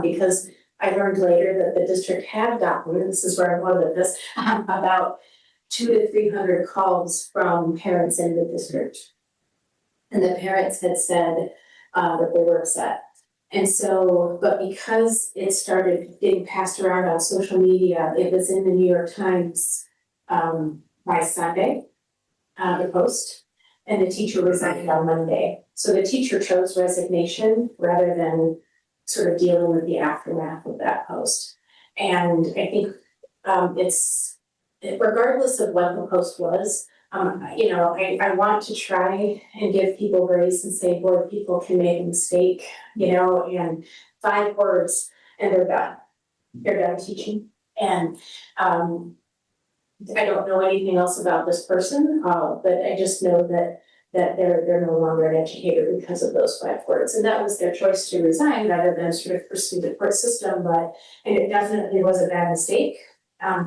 because I learned later that the district had gotten, and this is where I wanted this, about 200 to 300 calls from parents in the district. And the parents had said that they were upset. And so, but because it started getting passed around on social media, it was in the New York Times by Sunday, the post, and the teacher resigned on Monday. So the teacher chose resignation rather than sort of dealing with the aftermath of that post. And I think it's, regardless of what the post was, I want to try and give people grace and say, boy, people can make a mistake, and 5 words and they're done. They're done teaching. And I don't know anything else about this person, but I just know that that they're no longer an educator because of those 5 words. And that was their choice to resign rather than sort of pursue the court system, and it definitely was a bad mistake,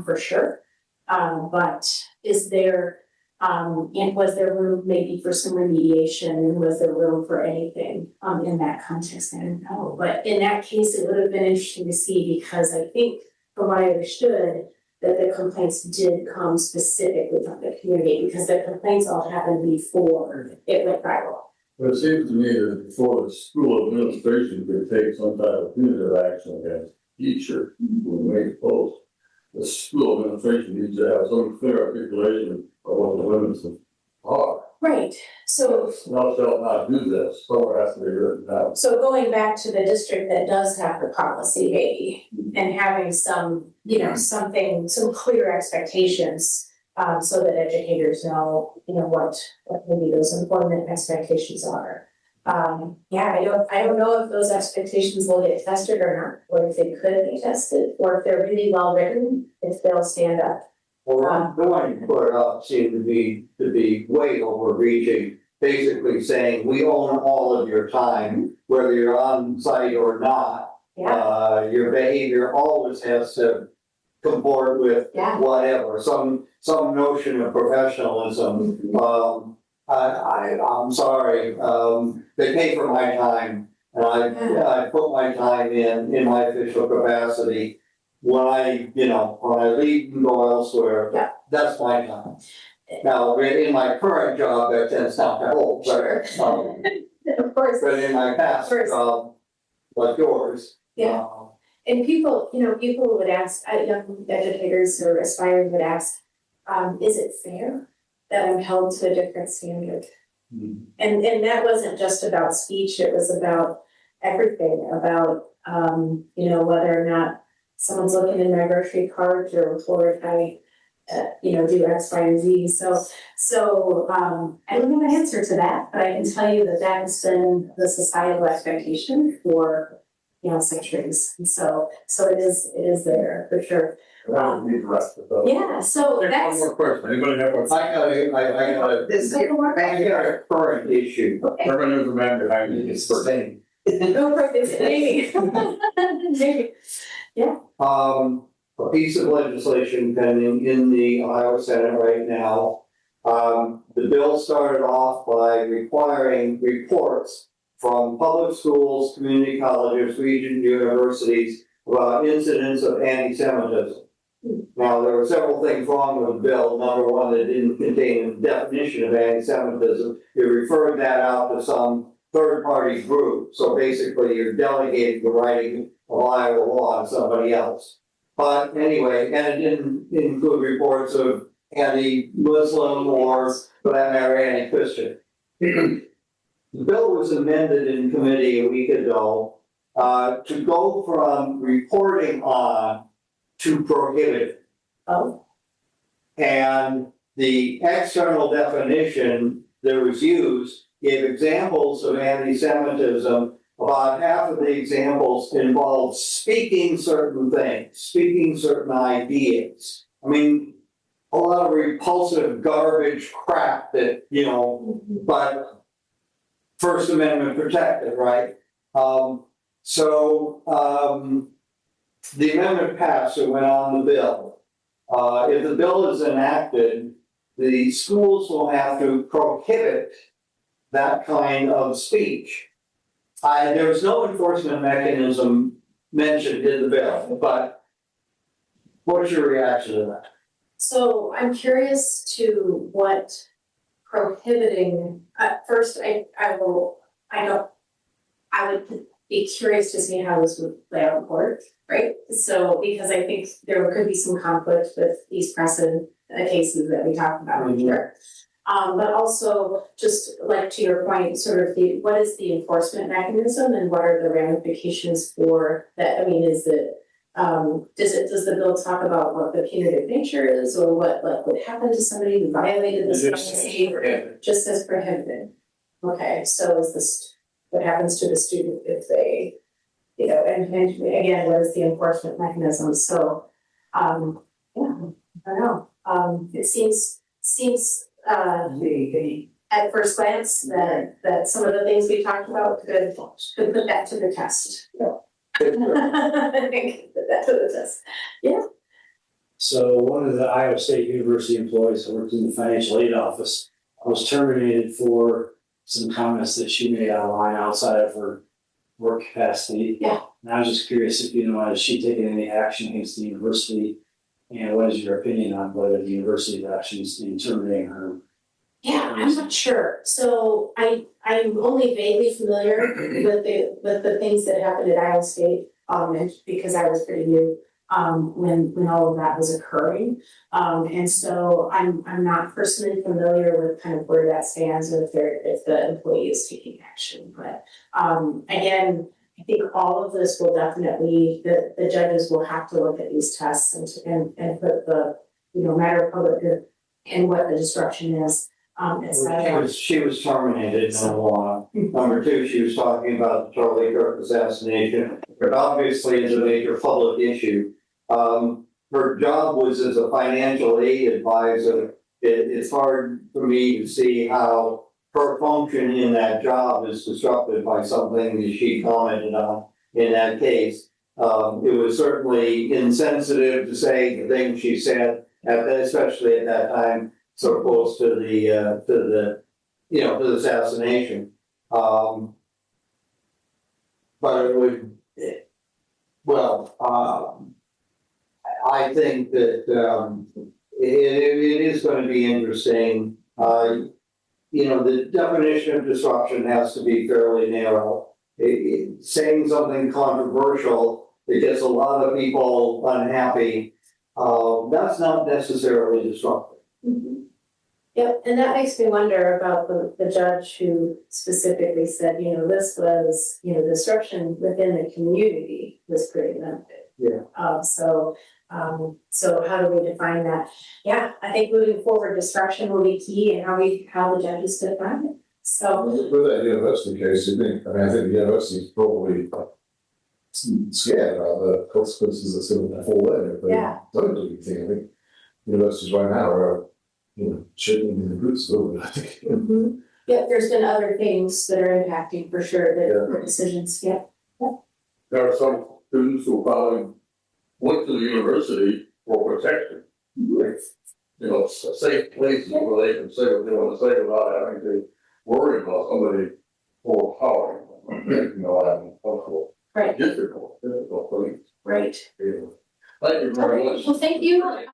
for sure. But is there, and was there room maybe for some remediation, and was there room for anything, in that context? I don't know, but in that case, it would have been interesting to see, because I think from what I understood, that the complaints did come specifically from the community, because the complaints all happened before it went viral. But it seems to me that before the school administration could take some type of punitive action against a teacher who made posts, the school administration needs to have some clear articulation of what the limits are. Right, so Thou shalt not do this, so it has to be written down. So going back to the district that does have the policy maybe, and having some, something, some clear expectations, so that educators know, what maybe those employment expectations are. I don't know if those expectations will get tested or not, or if they could be tested, or if they're really well written, if they'll stand up. Well, the one you put up seemed to be way overreaching, basically saying, we own all of your time, whether you're on site or not. Yeah, Your behavior always has to comport with Yeah. whatever, some notion of professionalism. I'm sorry, they pay for my time, and I put my time in my official capacity. When I leave and go elsewhere, Yeah. that's my time. Now, in my current job, that tends not to hold, sure, but, of course. but in my past Of course. job, like yours. Yeah. And people would ask, young educators or aspiring would ask, is it fair that I'm held to a different standard? And that wasn't just about speech, it was about everything, about, whether or not someone's looking in my grocery cart, or if I, do X, Y, and Z. So I don't know the answer to that, but I can tell you that that has been the societal expectation for, centuries. And so it is there for sure. That would be correct. Yeah, so One that's. more question, anybody have one? I got This Go for it. a current issue. Everyone knows the man behind me, it's the same. Go for it, maybe. Maybe. A piece of legislation pending in the Iowa Senate right now. The bill started off by requiring reports from public schools, community colleges, regional universities about incidents of anti-Semitism. Now, there were several things wrong with the bill. Number one, it didn't contain a definition of anti-Semitism. It referred that out to some third-party group. So basically, you're delegating the writing of Iowa law to somebody else. But anyway, and it didn't include reports of anti-Muslim or, for that matter, anti-Christian. The bill was amended in committee a week ago to go from reporting on to prohibiting. Oh, And the external definition that was used gave examples of anti-Semitism. About half of the examples involved speaking certain things, speaking certain ideas. I mean, a lot of repulsive garbage crap that, but First Amendment protected, right? The amendment passed, it went on the bill. If the bill is enacted, the schools will have to prohibit that kind of speech. There was no enforcement mechanism mentioned in the bill, but what's your reaction to that? so I'm curious to what prohibiting, first, I would be curious to see how this would play out in court, right? So, because I think there could be some conflict with these precedent cases that we talked about here. But also, just like to your point, sort of what is the enforcement mechanism and what are the ramifications for that? I mean, does the bill talk about what the punitive nature is, or what would happen to somebody who violated this policy? Just says prohibited. Okay, so is this what happens to the student if they, and again, what is the enforcement mechanism? So, I don't know. It seems at first glance, that some of the things we talked about could put that to the test. Could put that to the test. So one of the Iowa State University employees that worked in the financial aid office was terminated for some comments that she made online outside of her work capacity. Yeah. And I was just curious if you know, has she taken any action against the university? And what is your opinion on whether the university is actually in terminating her? Yeah, I'm not sure. So I'm only vaguely familiar with the things that happened at Iowa State, and because I was pretty new, when all of that was occurring. And so I'm not personally familiar with kind of where that stands or if the employee is taking action. But, again, I think all of this will definitely, the judges will have to look at these tests and put the, matter of public good and what the disruption is. She was terminated, number one. Number two, she was talking about the Charlie Kirk assassination, but obviously is a major public issue. Her job was as a financial aid advisor. It's hard for me to see how her function in that job is disrupted by something that she commented on in that case. It was certainly insensitive to say the things she said, especially at that time, so close to the assassination. But it would, I think that it is going to be interesting. The definition of disruption has to be fairly narrow. Saying something controversial that gets a lot of people unhappy, that's not necessarily disruptive. Mhm. Yep, and that makes me wonder about the judge who specifically said, this was, disruption within the community was pretty limited. Yeah. So how do we define that? Yeah, I think moving forward, disruption will be key in how the judges define it. So, With that university case, I think the university is probably scared about the consequences that's going to fall in if they Yeah. don't do anything. I think universities right now are, shaking in the boots a little bit, I think. yeah, there's been other things that are impacting for sure, the decisions, yeah. There are some students who probably went to the university for protection. A safe place where they can say what they want to say without having to worry about somebody overpowering them. Right. Difficult things. Right. Thank you very much. Well, thank you.